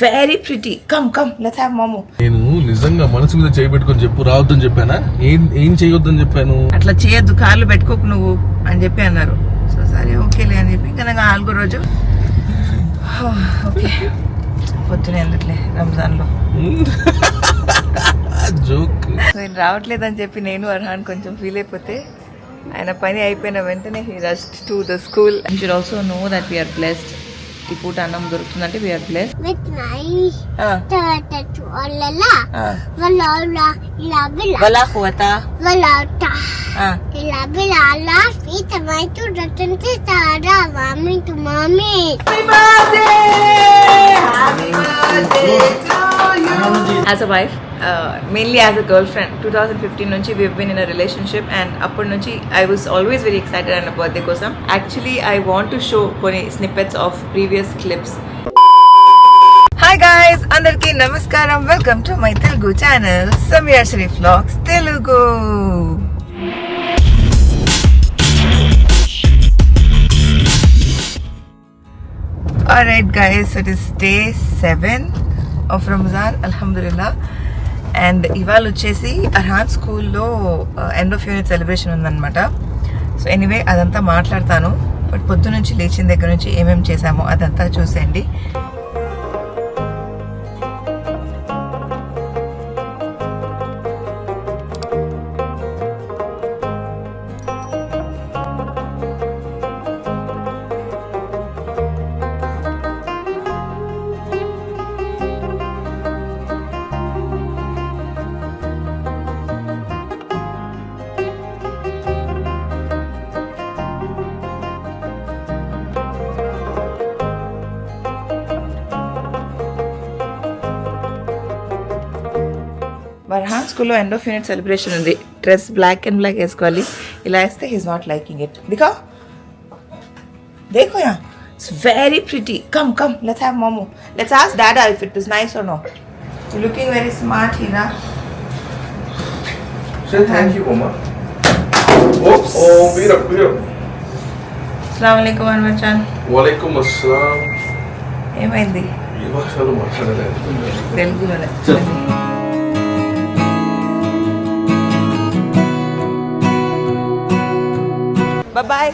Very pretty. Come come let's have momo. నేను నిజంగా మనసు మీద చేయబెట్టుకొని చెప్పు, రావద్దని చెప్పానా? ఏం చేయొద్దని చెప్పాను? అట్లా చేయొద్దు, కార్లు పెట్టుకోకు నువ్వు అని చెప్పి అన్నారు. సో సరే ఓకేలే అని చెప్పి ఇంకా నాకు 4వ రోజు ఓకే పొద్దునే ఎందుకులే రంజాన్లో జోక్. సో నేను రావట్లేదని చెప్పి నేను అర్హాన్ కొంచెం ఫీల్ అయిపోతే ఆయన పని అయిపోయిన వెంటనే he rushed to the school. You should also know that we're blessed. ఈ పూట అన్నం దొరుకుతుందంటే we're blessed. As a wife, mainly as a girlfriend, 2015 nunchi we've been in a relationship, and appadi nunchi I was always very excited on a birthday kosam. Actually, I want to show koni snippets of previous clips. Hi guys, andarki namaskaram. Welcome to my Telugu channel, Samir Sharif Vlogs Telugu. Alright guys, so it is day 7 of Ramzan, alhamdulillah. And ఇవాళ వచ్చేసి అర్హాన్ స్కూల్లో end of unit celebration ఉందన్నమాట. So anyway అదంతా మాట్లాడతాను, but పొద్దు నుంచి లేచిన దగ్గర నుంచి ఏమేమి చేశామో అదంతా చూసేయండి. అర్హాన్ స్కూల్లో ఎండ్ ఆఫ్ యూనిట్ సెలబ్రేషన్ ఉంది. డ్రెస్ బ్లాక్ అండ్ బ్లాక్ వేసుకోవాలి. ఇలా వేస్తే హీస్ నాట్ లైకింగ్ ఇట్. దిఖా देखो यहाँ, it's very pretty. Come come let's have momo. Let's ask dada if it is nice or no. You're looking very smart, Hira. Say thank you, Mama. Oops. Oh, beat up. Assalamu alaikum Anwar Chan. Walaikum assalam. ఏమైంది? ఈ భాషలో మాట్లాడలేదు. తెలుగులోనే. Bye.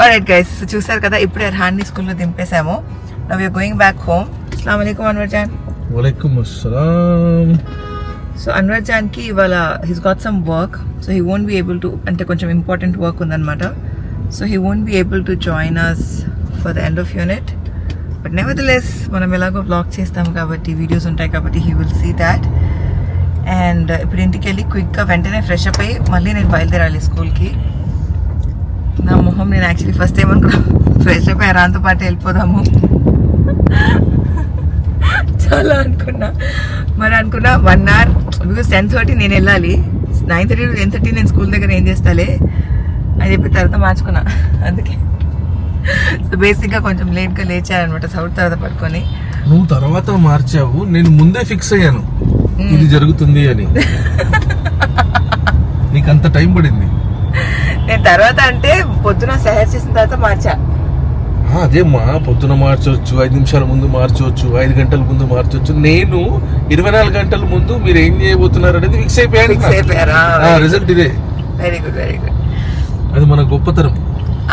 Alright guys, చూసారు కదా ఇప్పుడే అర్హాన్ని స్కూల్లో దింపేసాము. Now we are going back home. అస్సలాము అలైకుం అన్వర్ జాన్. వలైకుం అస్సలాం. సో అన్వర్ జాన్కి ఇవాళ he's got some work, so he won't be able to, అంటే కొంచెం ఇంపార్టెంట్ వర్క్ ఉందన్నమాట. So he won't be able to join us for the end of unit. But nevertheless మనం ఎలాగో బ్లాగ్ చేస్తాం కాబట్టి, వీడియోస్ ఉంటాయి కాబట్టి he will see that. And ఇప్పుడు ఇంటికి వెళ్ళి క్విక్గా వెంటనే ఫ్రెష్ అప్ అయ్యి మళ్ళీ నేను బయలుదేరాలి స్కూల్కి. నా మొహం నేను యాక్చువల్లీ ఫస్ట్ టైం అనుకున్నా ఫ్రెష్ అప్ అయ్యారాంతో పాటు వెళ్ళిపోదాము చాలా అనుకున్నా. మరి అనుకున్నా 1 hour, బికాస్ 10:30 నేను వెళ్ళాలి, 9:30 to 10:30 నేను స్కూల్ దగ్గర ఏం చేస్తాలే అని చెప్పి తర్వాత మార్చుకున్నా. అందుకే సో బేసిక్గా కొంచెం లేట్గా లేచానమాట సౌత్ తర్వాత పడుకొని. నువ్వు తర్వాత మార్చావు, నేను ముందే ఫిక్స్ అయ్యాను ఇది జరుగుతుంది అని. నీకు అంత టైం పడింది. నేను తర్వాత అంటే పొద్దున సహర్ చేసిన తర్వాత మార్చా. అదేమ్మా, పొద్దున మార్చవచ్చు, 5 నిమిషాల ముందు మార్చవచ్చు, 5 గంటల ముందు మార్చవచ్చు. నేను 24 గంటల ముందు మీరు ఏం చేయబోతున్నారు అనేది ఫిక్స్ అయిపోయాను. రిజల్ట్ ఇదే. Very good very good. అది మన గొప్పతనం.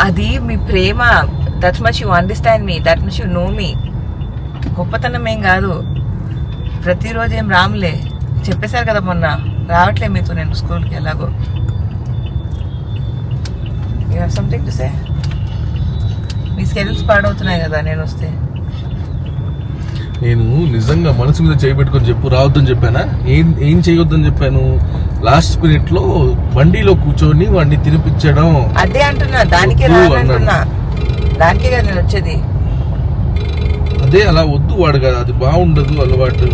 అది మీ ప్రేమ. That much you understand me, that much you know me. గొప్పతనం ఏం కాదు. ప్రతిరోజు ఏం రాములే, చెప్పేశారు కదా మొన్న, రావట్లే మీతో నేను స్కూల్కి ఎలాగో. You have something to say? మీ స్కెడ్యూల్స్ పాడవుతున్నాయి కదా నేను వస్తే. నేను నిజంగా మనసు మీద చేయబెట్టుకొని చెప్పు, రావద్దని చెప్పానా? ఏం చేయొద్దని చెప్పాను? లాస్ట్ మినిట్ లో బండిలో కూర్చొని వాడిని తినిపించడం. అదే అంటున్నా, దానికే రానంటున్నా, దానికే కదా నేను వచ్చేది. అదే అలా వద్దు వాడు కదా, అది బాగుండదు అలవాటు.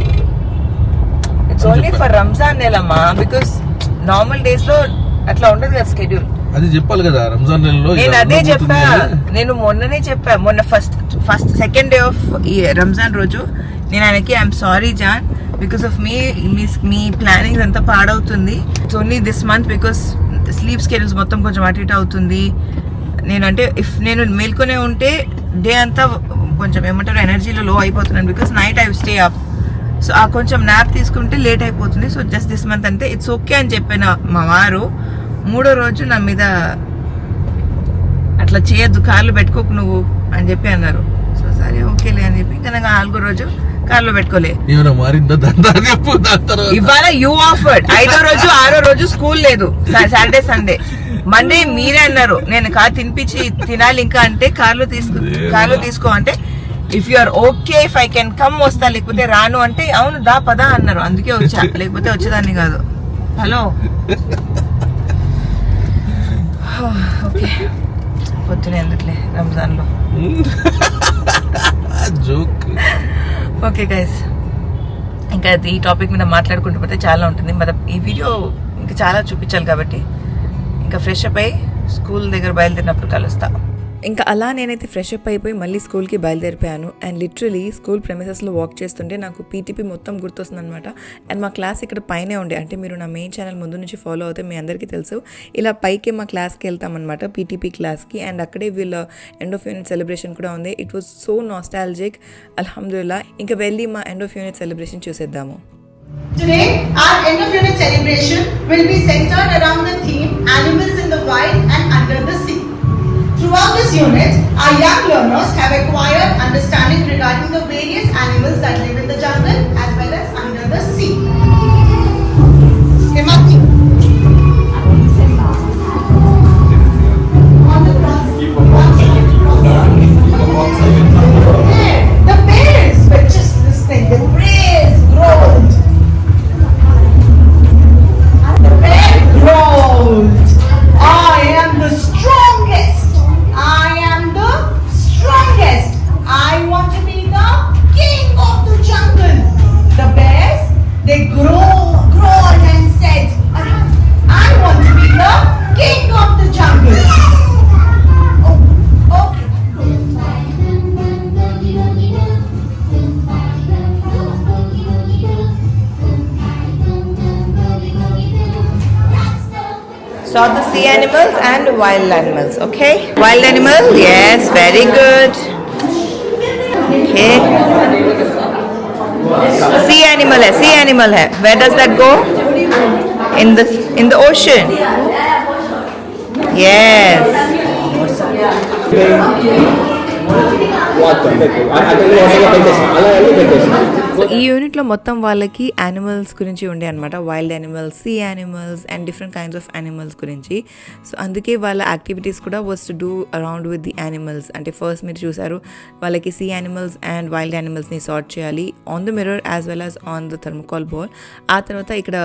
ఇట్స్ ఓన్లీ ఫర్ రంజాన్ నెలమ్మా, బికాస్ నార్మల్ డేస్ లో అట్లా ఉండదు కదా స్కెడ్యూల్. అది చెప్పాలి కదా రంజాన్ నెలలో. నేను అదే చెప్పా, నేను మొన్ననే చెప్పా. మొన్న first second day of Ramzan రోజు నేను ఆయనకి I'm sorry Jaan, because of me planning అంతా పాడవుతుంది. It's only this month because sleep schedules మొత్తం కొంచెం అటు ఇటు అవుతుంది. నేను అంటే ఇఫ్ నేను మేల్కొనే ఉంటే డే అంతా కొంచెం ఏమంటారు ఎనర్జీలో లో అయిపోతున్నాను because night I stay up. So ఆ కొంచెం న్యాప్ తీసుకుంటే లేట్ అయిపోతుంది. సో జస్ట్ దిస్ మంత్ అంటే ఇట్స్ ఓకే అని చెప్పిన మా వారు 3వ రోజు నా మీద అట్లా చేయొద్దు, కార్లో పెట్టుకోకు నువ్వు అని చెప్పి అన్నారు. సో సరే ఓకేలే అని చెప్పి ఇంకా నాకు 4వ రోజు కార్లో పెట్టుకోలే. ఇవాళ యూ ఆఫర్డ్ 5వ రోజు 6వ రోజు స్కూల్ లేదు, సాటర్డే సండే. మండే మీరే అన్నారు నేను కార్ తినిపించి తినాలి ఇంకా అంటే కార్లో తీసుకో అంటే if you are okay if I can come వస్తా, లేకపోతే రాను అంటే అవును దా పదా అన్నారు. అందుకే వచ్చా, లేకపోతే వచ్చేదాన్ని కాదు. హలో ఓకే పొద్దున ఎందుకులే రంజాన్లో. ఓకే గైస్, ఇంకా ఈ టాపిక్ మీద మాట్లాడుకుంటూ పోతే చాలా ఉంటుంది. మరి ఈ వీడియో ఇంకా చాలా చూపించాలి కాబట్టి ఇంకా ఫ్రెష్ అప్ అయ్యి స్కూల్ దగ్గర బయలుదేరినప్పుడు కలుస్తా. ఇంకా అలా నేనైతే ఫ్రెష్ అప్ అయిపోయి మళ్ళీ స్కూల్కి బయలుదేరిపోయాను. అండ్ లిటరలీ స్కూల్ ప్రెమిసెస్లో వాక్ చేస్తుంటే నాకు పీటీపీ మొత్తం గుర్తొస్తుంది అనమాట. అండ్ మా క్లాస్ ఇక్కడ పైనే ఉండే, అంటే మీరు నా మెయిన్ ఛానల్ ముందు నుంచి ఫాలో అవుతే మీ అందరికీ తెలుసు, ఇలా పైకి మా క్లాస్కి వెళ్తామన్నమాట, పీటీపీ క్లాస్కి. అండ్ అక్కడే వీళ్ళ ఎండ్ ఆఫ్ యూనిట్ సెలబ్రేషన్ కూడా ఉంది. It was so nostalgic. అల్హమ్దుల్లా ఇంకా వెళ్ళి మా ఎండ్ ఆఫ్ యూనిట్ సెలబ్రేషన్ చూసేద్దాము. Today, our end of unit celebration will be centered around the theme Animals in the Wild and Under the Sea. Throughout this unit, our young learners have acquired understanding regarding the various animals that live in the jungle as well as under the sea. Himati. The bears were just listening. The bears growled. The bear growled. I am the strongest. I am the strongest. I want to be the king of the jungle. The bears, they growled and said, I want to be the king of the jungle. Oh, okay. Saw the sea animals and wild animals. Okay, wild animal, yes, very good. Okay, sea animal hai. Where does that go? In the ocean. Yes. ఈ యూనిట్లో మొత్తం వాళ్ళకి animals గురించి ఉండే అనమాట, wild animals, sea animals and different kinds of animals గురించి. So అందుకే వాళ్ళ యాక్టివిటీస్ కూడా was to do around with the animals. అంటే ఫస్ట్ మీరు చూసారు వాళ్ళకి సీ యానిమల్స్ అండ్ వైల్డ్ యానిమల్స్ని సార్ట్ చేయాలి on the mirror as well as on the thermocol ball. ఆ తర్వాత ఇక్కడ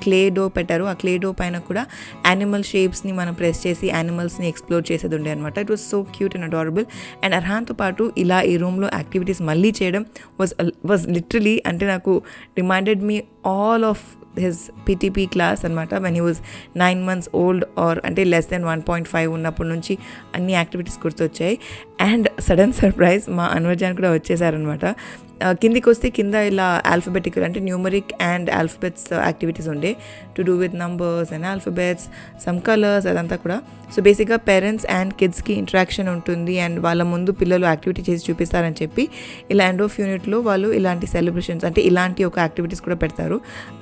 క్లే డో పెట్టారు, ఆ క్లే డో పైన కూడా యానిమల్ షేప్స్ని మనం ప్రెస్ చేసి యానిమల్స్ని ఎక్స్ప్లోర్ చేసేది ఉండే అనమాట. It was so cute and adorable. And అర్హాన్తో పాటు ఇలా ఈ రూమ్లో యాక్టివిటీస్ మళ్ళీ చేయడం వాజ్ లిటరలీ, అంటే నాకు reminded me all of his PTP class అనమాట. When he was 9 months old or అంటే లెస్ దెన్ 1.5 ఉన్నప్పటి నుంచి అన్ని యాక్టివిటీస్ గుర్తొచ్చాయి. అండ్ సడన్ సర్ప్రైజ్ మా అన్వర్జాన్ కూడా వచ్చేసారనమాట. కిందికి వస్తే కింద ఇలా ఆల్ఫబెటికల్ అంటే న్యూమరిక్ అండ్ ఆల్ఫబెట్స్ యాక్టివిటీస్ ఉండే, to do with numbers and alphabets, some colours, అదంతా కూడా. సో బేసిక్గా పేరెంట్స్ అండ్ కిడ్స్కి ఇంటరాక్షన్ ఉంటుంది అండ్ వాళ్ళ ముందు పిల్లలు యాక్టివిటీ చేసి చూపిస్తారని చెప్పి ఇలా ఎండ్ ఆఫ్ యూనిట్లో వాళ్ళు ఇలాంటి సెలబ్రేషన్స్ అంటే ఇలాంటి ఒక యాక్టివిటీస్ కూడా పెడతారు.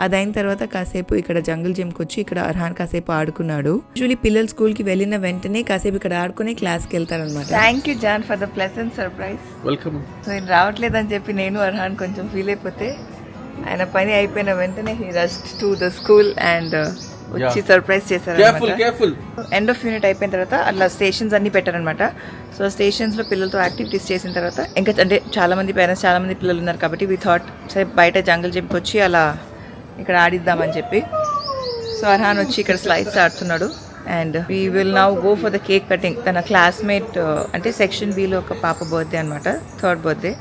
అదైన తర్వాత కాసేపు ఇక్కడ జంగిల్ జిమ్కి వచ్చి ఇక్కడ అర్హాన్ కాసేపు ఆడుకున్నాడు. యూజువల్లీ పిల్లలు స్కూల్కి వెళ్ళిన వెంటనే కాసేపు ఇక్కడ ఆడుకుని క్లాస్కి వెళ్తారనమాట. Thank you jaan for the pleasant surprise. Welcome. So నేను రావట్లేదని చెప్పి నేను అర్హాన్ కొంచెం ఫీల్ అయిపోతే ఆయన పని అయిపోయిన వెంటనే he rushed to the school and వచ్చి సర్ప్రైజ్ చేశారు. ఎండ్ ఆఫ్ యూనిట్ అయిపోయిన తర్వాత అట్లా స్టేషన్స్ అన్ని పెట్టారనమాట. సో స్టేషన్స్ లో పిల్లలతో యాక్టివిటీస్ చేసిన తర్వాత ఇంకా అంటే చాలా మంది పేరెంట్స్ చాలా మంది పిల్లలు ఉన్నారు కాబట్టి వి థాట్ సరే బయట జంగల్ జిమ్కి వచ్చి అలా ఇక్కడ ఆడిద్దామని చెప్పి. సో అర్హాన్ వచ్చి ఇక్కడ స్లైడ్స్ ఆడుతున్నాడు. And we will now go for the cake cutting. తన క్లాస్మేట్ అంటే సెక్షన్ బిలో ఒక పాప బర్త్డే అనమాట, 3rd బర్త్డే.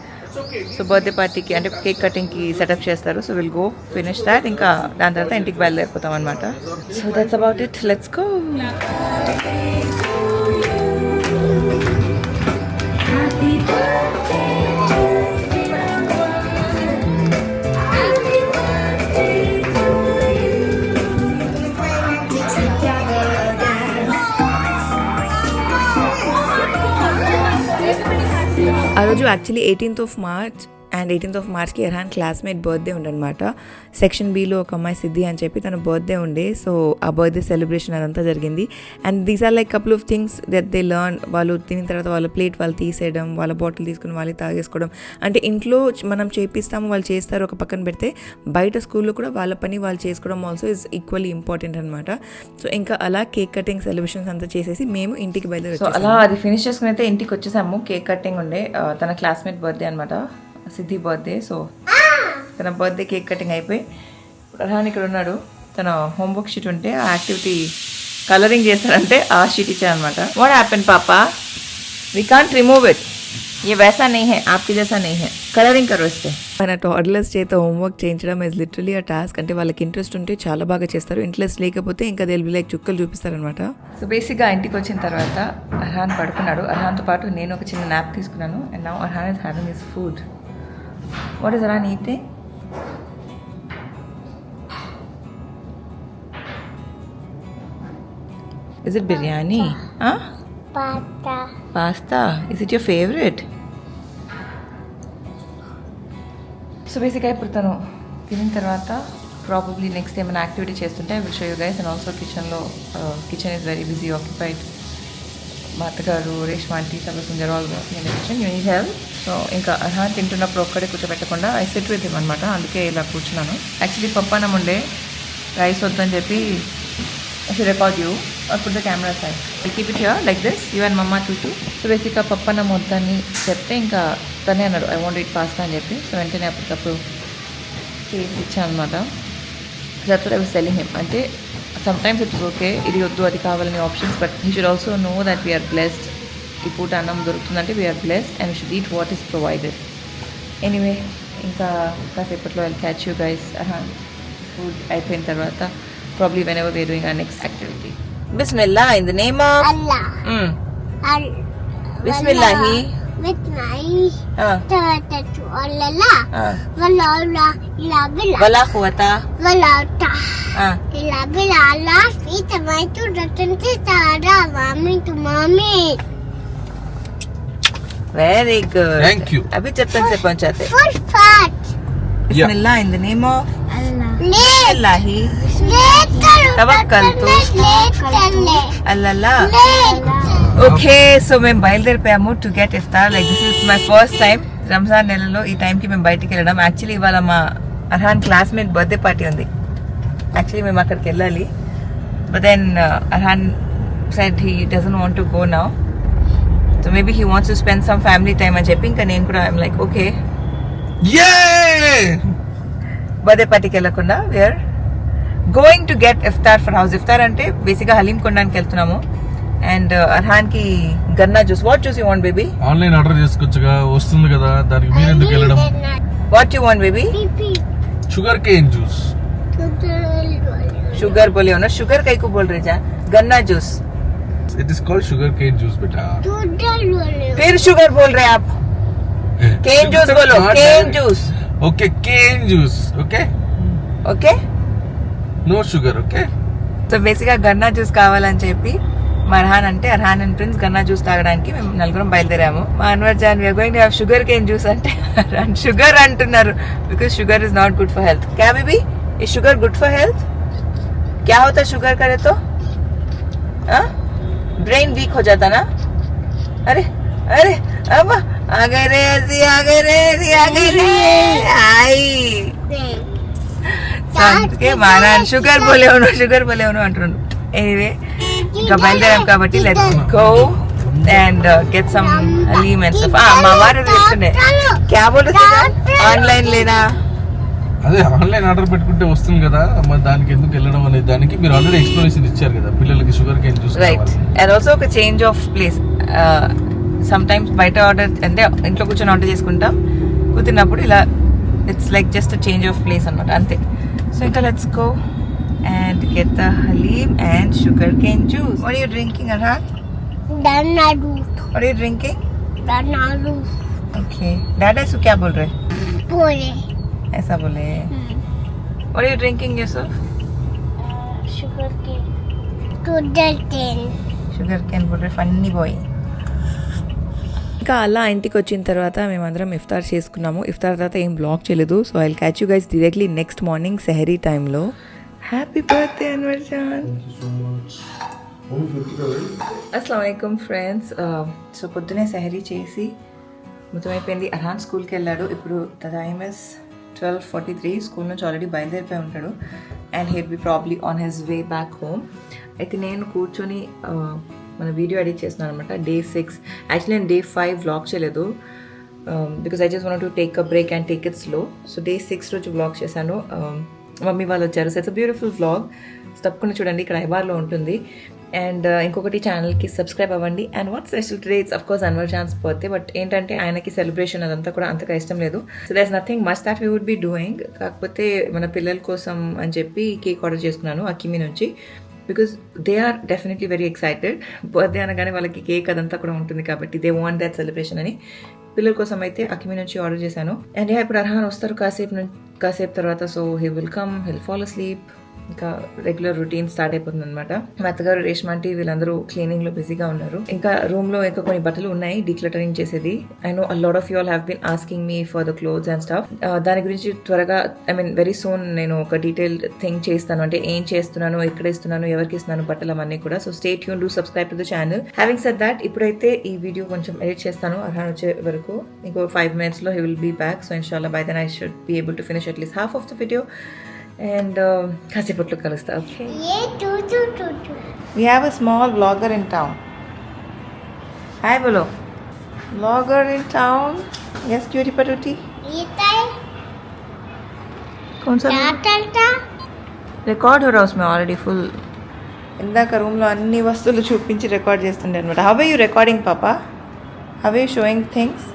సో బర్త్డే పార్టీకి అంటే కేక్ కటింగ్కి సెటప్ చేస్తారు. So will go finish that, ఇంకా దాని తర్వాత ఇంటికి బయలుదేరిపోతాం అనమాట. So that's about it, let's go. ఆ రోజు యాక్చువల్లీ 18th of March అండ్ 18th of Marchకి ఎర్హాన్ క్లాస్మేట్ బర్త్డే ఉండనమాట. సెక్షన్ బిలో ఒక అమ్మాయి సిద్ధి అని చెప్పి తన బర్త్డే ఉండే. సో ఆ బర్త్డే సెలబ్రేషన్ అదంతా జరిగింది. And these are like couple of things that they learn. వాళ్ళు తినిన తర్వాత వాళ్ళ ప్లేట్ వాళ్ళు తీసేయడం, వాళ్ళ బాటిల్ తీసుకుని వాళ్ళే తాగేసుకోవడం. అంటే ఇంట్లో మనం చేపిస్తాము, వాళ్ళు చేస్తారు ఒక పక్కన పెడితే, బయట స్కూల్లో కూడా వాళ్ళ పని వాళ్ళు చేసుకోవడం ఆల్సో ఈజ్ ఈక్వల్లీ ఇంపార్టెంట్ అనమాట. సో ఇంకా అలా కేక్ కటింగ్ సెలబ్రేషన్స్ అంతా చేసేసి మేము ఇంటికి బయలుదేరి. సో అలా అది ఫినిష్ చేసుకుని అయితే ఇంటికి వచ్చేసాము. కేక్ కటింగ్ ఉండే, తన క్లాస్మేట్ బర్త్డే అనమాట, సిద్ధి బర్త్డే. సో తన బర్త్డే కేక్ కటింగ్ అయిపోయి రహాన్ ఇక్కడ ఉన్నాడు. తన హోంవర్క్ షీట్ ఉంటే ఆ యాక్టివిటీ కలరింగ్ చేస్తారంటే ఆ షీట్ ఇచ్చారనమాట. వాట్ హ్యాపెన్ పాపా, वी कांट रिमूव इट, ये वैसा नहीं है, आपके जैसा नहीं है, కలరింగ్ కరో ఇస్తే. మన టాడ్లర్స్ చేత హోంవర్క్ చేయించడం ఇస్ లిటరలీ అ టాస్క్. అంటే వాళ్ళకి ఇంట్రెస్ట్ ఉంటే చాలా బాగా చేస్తారు, ఇంట్రెస్ట్ లేకపోతే ఇంకా దే విల్ బి లైక్ చుక్కలు చూపిస్తారనమాట. సో బేసిక్గా ఇంటికి వచ్చిన తర్వాత అర్హాన్ పడుకున్నాడు. అర్హాన్తో పాటు నేను ఒక చిన్న నాప్ తీసుకున్నాను. And now Arhaan is having his food. What is Arhaan eating? Is it biryani? Huh? Pasta. Is it your favorite? So బేసిక్గా ఇప్పుడు తను తినిన తర్వాత ప్రాబబ్లీ నెక్స్ట్ ఏమైనా యాక్టివిటీ చేస్తుంటే I will show you guys. And also kitchen is very busy occupied. మా అత్తగారు, Reshma aunty, Tabassum all working in the kitchen. You need help. So ఇంకా అర్హాన్ తింటున్నప్పుడు ఒక్కడే కూర్చోబెట్టకుండా ఐ సిట్ విత్ హిమ్ అనమాట. అందుకే ఇలా కూర్చున్నాను. యాక్చువల్లీ పప్పానం ఉండే, రైస్ వద్దని చెప్పి I should record you or put the camera aside. I'll keep it here like this. You and Mama too. So basically పప్పన్నం వద్దని చెప్తే ఇంకా తనే అన్నాడు ఐ వాంట్ ఇట్ పాస్తా అని చెప్పి. సో వెంటనే అప్పటికప్పుడు చేసి ఇచ్చాను అనమాట. That's what I was telling him. అంటే సమ్టైమ్స్ ఇట్స్ ఓకే, ఇది వద్దు అది కావాలని options, but he should also know that we're blessed. ఈ పూట అన్నం దొరుకుతుందంటే we're blessed and we should eat what is provided. Anyway ఇంకా కాసేపట్లో I catch you guys food అయిపోయిన తర్వాత. Probably whenever we're doing our next activity. Bismillah, in the name of Allah. Bismillahi. Wala quwwata illa billah. It's my to return to Tara, mommy to mommy. Very good. Thank you. Abhi chaptan se pahunchate. Full fat. Bismillah, in the name of Allah. Bismillahi. తవక్కల్తు అల్లల్లా. Okay, so మేము బయలుదేరిపోయాము to get iftar. Like this is my first time Ramzan నెలలో ఈ టైంకి మేము బయటికి వెళ్ళడం. యాక్చువల్లీ ఇవాళ మా అర్హాన్ క్లాస్మేట్ బర్త్డే పార్టీ ఉంది. యాక్చువల్లీ మేము అక్కడికి వెళ్ళాలి, but then Arhaan said he doesn't want to go now. So maybe he wants to spend some family time అని చెప్పి ఇంకా నేను కూడా ఐఎమ్ లైక్ ఓకే, బర్త్డే పార్టీకి వెళ్ళకుండా we're going to get iftar for house. Iftar అంటే బేసిక్గా హలీం కొనడానికి వెళ్తున్నాము. అండ్ అర్హాన్ కి గన్నా juice. What juice you want baby? Online order చేసుకోవచ్చుగా, వస్తుంది కదా, దానికి మీరు ఎందుకు వెళ్ళడం? What you want baby? Sugar cane juice. Sugar बोले हो ना, शुगर कई को बोल रहे जा? गन्ना juice. It is called sugar cane juice बेटा. फिर शुगर बोल रहे आप? केन जूस बोलो, cane juice. Okay, cane juice. Okay okay, no sugar. Okay. So బేసిక్గా గన్నా జ్యూస్ కావాలని చెప్పి మా అర్హాన్ అంటే అర్హాన్ అండ్ ప్రిన్స్ గన్నా జ్యూస్ తాగడానికి మేము నలుగురం బయలుదేరాము. మా Anwar Jaan we're going to have sugar cane juice అంటే షుగర్ అంటున్నారు because sugar is not good for health. క్యా బేబీ, ఈ షుగర్ గుడ్ ఫర్ हेल्थ? क्या होता है शुगर करे तो? ब्रेन वीक हो जाता ना. अरे अरे अब आ गए रे, ऐसी आ गए रे, ऐसी आ गए रे, आई అందుకే మానా షుగర్ పోలే ఉను అంటున్నాను. ఎనీవే ఇంకా బయలుదేరాం కాబట్టి let's go and get some haleem and stuff. మా వారు చెప్తుండే క్యా బోలుతుంది ఆన్లైన్ లేనా? అదే ఆన్లైన్ ఆర్డర్ పెట్టుకుంటే వస్తుంది కదా, మరి దానికి ఎందుకు వెళ్ళడం అనే దానికి మీరు ఆల్రెడీ ఎక్స్ప్లెనేషన్ ఇచ్చారు కదా పిల్లలకి sugar cane juice. Right. And also ఒక change of place. Sometimes బయట ఆర్డర్ అంటే ఇంట్లో కూర్చొని వంట చేసుకుంటాం, కూర్చున్నప్పుడు ఇలా it's like just change of place అనమాట, అంతే. సో ఇంకా let's go and get the halim and sugarcane juice. What are you drinking, Arhan? Danadu. What are you drinking? Danadu. Okay. Dada इसको क्या बोल रहे? Pole. ऐसा बोले. What are you drinking, Yusuf? Sugarcane. Sugarcane. Sugarcane बोल रहे, funny boy. ఇంకా అలా ఇంటికి వచ్చిన తర్వాత మేమందరం ఇఫ్తార్ చేసుకున్నాము. ఇఫ్తార్ తర్వాత ఏం బ్లాగ్ చేయలేదు. So I will catch you guys directly next morning sehri టైంలో. Happy birthday Anwar jaan. అస్సలాము అలైకుమ్ ఫ్రెండ్స్. సో పొద్దునే సెహరీ చేసి మొత్తం అయిపోయింది. అర్హాన్ స్కూల్కి వెళ్ళాడు. ఇప్పుడు ద టైమ్ ఇస్ 12:43. స్కూల్ నుంచి ఆల్రెడీ బయలుదేరిపోయి ఉంటాడు. And he'd be probably on his way back home. అయితే నేను కూర్చొని మన వీడియో ఎడిట్ చేస్తున్నాను అనమాట. Day 6. యాక్చువల్లీ నేను Day 5 వ్లాగ్ చేయలేదు because I just want to take a break and take it slow. So Day 6 రోజు వ్లాగ్ చేశాను. మమ్మీ వాళ్ళు వచ్చారు. So it's a beautiful vlog. తప్పకుండా చూడండి, ఇక్కడ ఐబార్లో ఉంటుంది. అండ్ ఇంకొకటి ఛానల్కి సబ్స్క్రైబ్ అవ్వండి. And what special today it's of course Anwar Jaan's birthday. But ఏంటంటే ఆయనకి సెలబ్రేషన్ అదంతా కూడా అంతగా ఇష్టం లేదు. So there is nothing much that we would be doing. కాకపోతే మన పిల్లల కోసం అని చెప్పి కేక్ ఆర్డర్ చేసుకున్నాను అకిమి నుంచి. Because they are definitely very excited. Birthday అనగానే వాళ్ళకి కేక్ అదంతా కూడా ఉంటుంది కాబట్టి దే వాంట్ దట్ సెలబ్రేషన్ అని పిల్లల కోసం అయితే అకిమి నుంచి ఆర్డర్ చేశాను. అండ్ ఇప్పుడు అర్హాన్ వస్తారు కాసేపు తర్వాత. So he will come, hill fall asleep. ఇంకా రెగ్యులర్ రొటీన్ స్టార్ట్ అయిపోతుంది అనమాట. మా అత్తగారు రేష్మాంటి వీళ్ళందరూ క్లీనింగ్ లో బిజీగా ఉన్నారు. ఇంకా రూమ్ లో ఇంకా కొన్ని బట్టలు ఉన్నాయి డీక్లటరింగ్ చేసేది. I know a lot of you all have been asking me for the clothes and stuff. దాని గురించి త్వరగా వెరీ సూన్ నేను ఒక డీటెయిల్డ్ థింగ్ చేస్తాను. అంటే ఏం చేస్తున్నాను, ఎక్కడ ఇస్తున్నాను, ఎవరికి ఇస్తున్నాను బట్టలు అవన్నీ కూడా. So stay tune, do subscribe to the channel. Having said that, ఇప్పుడైతే ఈ వీడియో కొంచెం ఎడిట్ చేస్తాను అర్హాన్ వచ్చే వరకు. ఇంకో 5 minutes లో he will be back. So ఇన్షాల్లా by then I should be able to finish at least half of the video. And కాసేపట్లో కలుస్తా. Okay, we have a small vlogger in town. Hi bolo, vlogger in town. Yes cutie patootie. कौन सा record हो रहा उसमें already full. ఇందాక రూమ్లో అన్ని వస్తువులు చూపించి రికార్డ్ చేస్తుండే అనమాట. హౌ ఆర్ యూ రికార్డింగ్ పాపా? How are you showing things?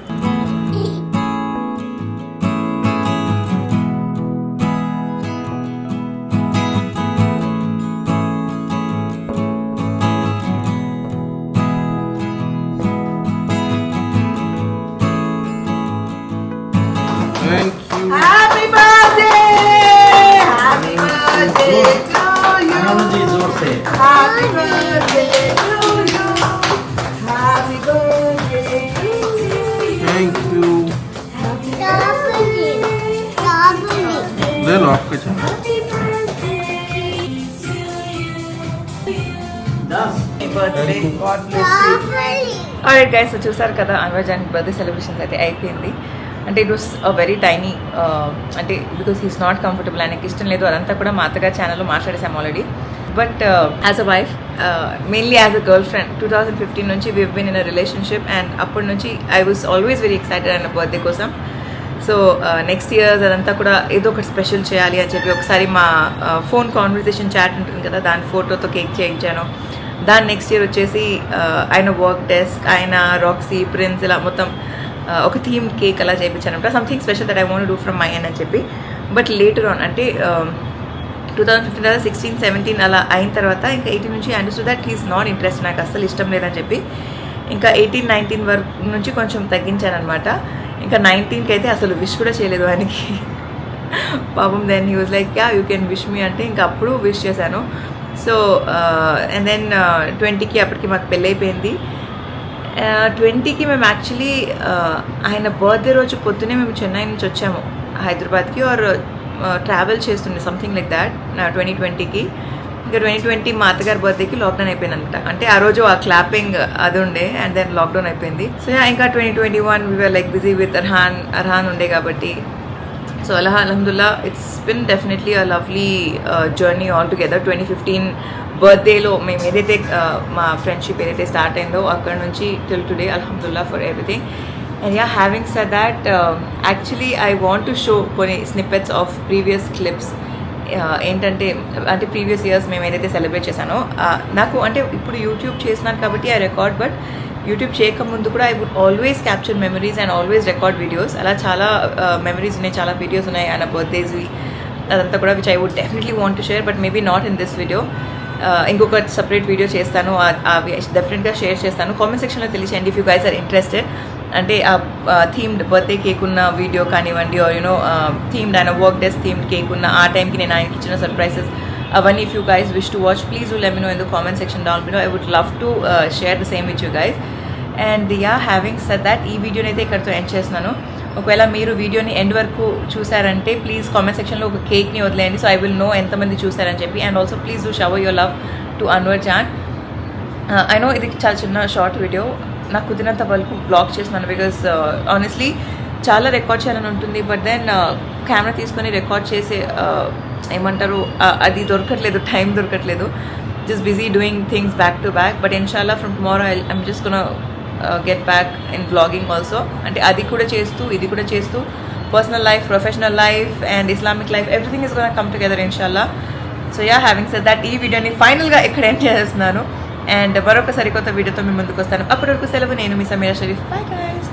Happy birthday! Happy birthday to you! Happy birthday to you! Happy birthday to you! Thank you. ले लो आपके चाय. Birthday, god bless you. Alright guys, చూసారు కదా Anwar Jaan birthday celebrations అయితే అయిపోయింది. అంటే it was a very tiny, అంటే బికాస్ హీస్ నాట్ కంఫర్టబుల్, ఆయనకి ఇష్టం లేదు. అదంతా కూడా మా అత్తగారి ఛానల్లో మాట్లాడేసాం already. But as a wife, mainly as a girl friend, 2015 నుంచి we been in a relationship. And అప్పటి నుంచి I was always very excited ఆయన బర్త్డే కోసం. సో నెక్స్ట్ ఇయర్ అదంతా కూడా ఏదో ఒకటి స్పెషల్ చేయాలి అని చెప్పి ఒకసారి మా ఫోన్ కాన్వర్సేషన్ చాట్ ఉంటుంది కదా, దాని ఫోటోతో కేక్ చేయించాను. దాని నెక్స్ట్ ఇయర్ వచ్చేసి ఆయన వర్క్ డెస్క్, ఆయన రాక్సీ, ప్రిన్స్, ఇలా మొత్తం ఒక థీమ్ కేక్ అలా చేయించాను అనమాట. Something special that I want do from my end అని చెప్పి. బట్ లేటర్ ఆన్ అంటే 2015 తర్వాత 16, 17 అలా అయిన తర్వాత ఇంకా 18 నుంచి understood that he's not interest, నాకు అస్సలు ఇష్టం లేదని చెప్పి ఇంకా 18, 19 వరకు నుంచి కొంచెం తగ్గించాను అనమాట. ఇంకా 19కి అయితే అసలు విష్ కూడా చేయలేదు ఆయనకి పాపం. Then he was like, yeah you can wish me అంటే ఇంకా అప్పుడు విష్ చేశాను. సో అండ్ దెన్ 20కి అప్పటికి మాకు పెళ్ళి అయిపోయింది. 20కి మేము యాక్చువల్లీ ఆయన బర్త్డే రోజు పొద్దునే మేము చెన్నై నుంచి వచ్చాము హైదరాబాద్కి, ఆర్ ట్రావెల్ చేస్తుండే సంథింగ్ లైక్ దాట్ 2020కి. ఇంకా 2020 మా అత్తగారి బర్త్డేకి లాక్డౌన్ అయిపోయింది అనమాట. అంటే ఆ రోజు ఆ క్లాపింగ్ అది ఉండే, అండ్ దెన్ లాక్డౌన్ అయిపోయింది. సో ఇంకా 2021 we're like busy with Arhan ఉండే కాబట్టి. సో అల్హమ్దుల్లా it's been definitely a lovely journey all together. 2015 బర్త్డేలో మేము ఏదైతే మా ఫ్రెండ్షిప్ ఏదైతే స్టార్ట్ అయిందో అక్కడ నుంచి టిల్ టుడే అల్హమ్దుల్లా for everything. And yeah, having said that, actually I want to show కొన్ని స్నిప్పెట్స్ ఆఫ్ ప్రీవియస్ క్లిప్స్. ఏంటంటే అంటే ప్రీవియస్ ఇయర్స్ మేము ఏదైతే సెలబ్రేట్ చేశానో, నాకు అంటే ఇప్పుడు యూట్యూబ్ చేసినాను కాబట్టి ఐ రికార్డ్, బట్ యూట్యూబ్ చేయకముందు కూడా I would always capture memories and always record videos. అలా చాలా మెమరీస్ ఉన్నాయి, చాలా వీడియోస్ ఉన్నాయి ఆయన బర్త్డేస్వి, అదంతా కూడా which I would definitely want to share, but maybe not in this video. ఇంకొక సపరేట్ వీడియో చేస్తాను, అవి డెఫినెట్గా షేర్ చేస్తాను. కామెంట్ సెక్షన్లో తెలియచేయండి if you guys are interested. అంటే ఆ థీమ్డ్ బర్త్డే కేక్ ఉన్న వీడియో కానివ్వండి, ఆర్ యూనో థీమ్డ్ ఆయన వర్క్ డెస్క్ థీమ్డ్ కేక్ ఉన్న ఆ టైంకి నేను ఆయనకి ఇచ్చిన సర్ప్రైజెస్ అవన్నీ if you guys wish to watch, please do let me know in the comment section down below. I would love to share the same with you guys. And yeah having said that ఈ వీడియోని అయితే ఇక్కడితో end చేస్తున్నాను. ఒకవేళ మీరు వీడియోని end వరకు చూసారంటే ప్లీజ్ కామెంట్ సెక్షన్లో ఒక కేక్ని వదిలేయండి, సో ఐ విల్ నో ఎంతమంది చూసారని చెప్పి. And also please do shower your love to Anwar Jaan. I know ఇది చాలా చిన్న షార్ట్ వీడియో, నాకు కుదిరినంత వరకు బ్లాగ్ చేస్తున్నాను బికాస్ ఆనెస్ట్లీ చాలా రికార్డ్ చేయాలని ఉంటుంది, బట్ దెన్ కెమెరా తీసుకొని రికార్డ్ చేసే ఏమంటారు అది దొరకట్లేదు, టైం దొరకట్లేదు. Just busy doing things back to back. But ఇన్షాల్లా from tomorrow I'm just gonna get back in blogging also. అంటే అది కూడా చేస్తూ ఇది కూడా చేస్తూ personal life, professional life and Islamic life everything is gonna come together ఇన్షాల్లా. So yeah having said that ఈ వీడియోని ఫైనల్గా ఇక్కడ ఎండ్ చేస్తున్నాను. అండ్ మరొక సరికొత్త వీడియోతో మీ ముందుకు వస్తాను. అప్పటి వరకు సెలవు. నేను మీ సమీరా షరీఫ్. Bye guys.